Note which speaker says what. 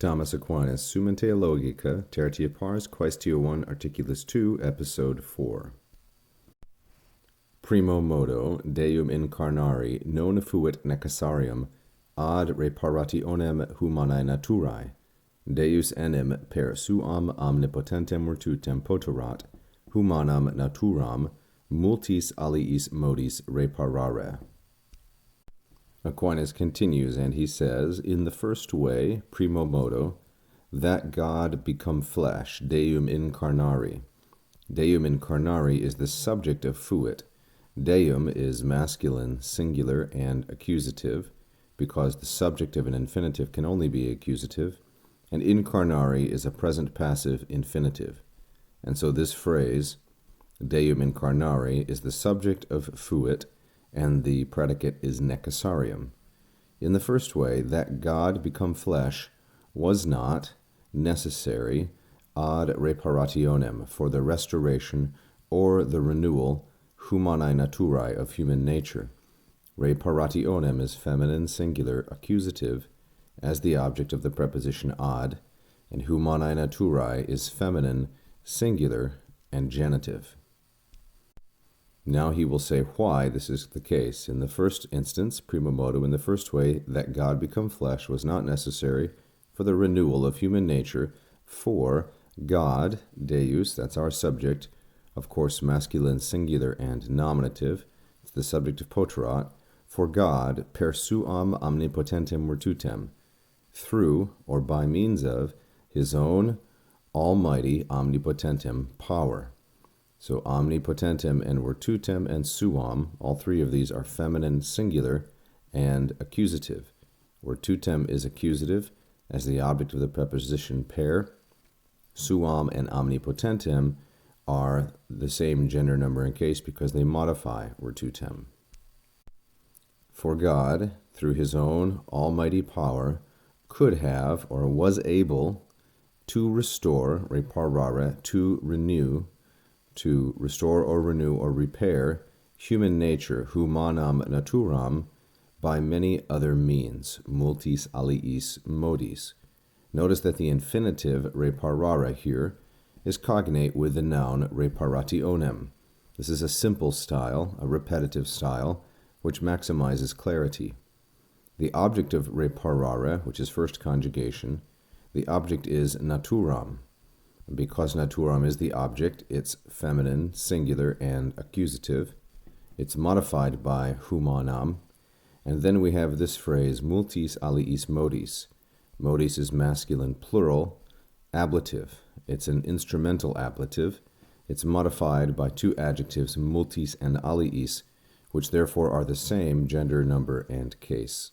Speaker 1: Thomas Aquinas, Summa Theologica, tertia pars, quaestio 1, articulus 2, episode 4. Primo modo, Deum incarnari non fuit necessarium ad reparationem humanae naturae. Deus enim per suam omnipotentem virtutem poterat, humanam naturam, multis aliis modis reparare. Aquinas continues, and he says, in the first way, primo modo, that God become flesh, Deum incarnari. Deum incarnari is the subject of fuit. Deum is masculine, singular, and accusative, because the subject of an infinitive can only be accusative, and incarnari is a present passive infinitive. And so this phrase, Deum incarnari, is the subject of fuit, and the predicate is necessarium. In the first way, that God become flesh was not necessary ad reparationem, for the restoration or the renewal humanae naturae, of human nature. Reparationem is feminine, singular, accusative, as the object of the preposition ad, and humanae naturae is feminine, singular, and genitive. Now he will say why this is the case. In the first instance, primo modo, in the first way, that God become flesh was not necessary for the renewal of human nature, for God, Deus, that's our subject, of course masculine, singular, and nominative, it's the subject of poterat, for God, per suam omnipotentem virtutem, through, or by means of, his own almighty omnipotentem power. So omnipotentem and virtutem and suam, all three of these are feminine, singular, and accusative. Virtutem is accusative as the object of the preposition per. Suam and omnipotentem are the same gender number and case because they modify virtutem. For God, through his own almighty power, could have or was able to restore, reparare, to renew, to restore or renew or repair human nature, humanam naturam, by many other means, multis aliis modis. Notice that the infinitive reparare here is cognate with the noun reparationem. This is a simple style, a repetitive style, which maximizes clarity. The object of reparare, which is first conjugation, the object is naturam. Because naturam is the object, it's feminine, singular, and accusative. It's modified by humanam. And then we have this phrase, multis aliis modis. Modis is masculine plural, ablative. It's an instrumental ablative. It's modified by two adjectives, multis and aliis, which therefore are the same gender, number, and case.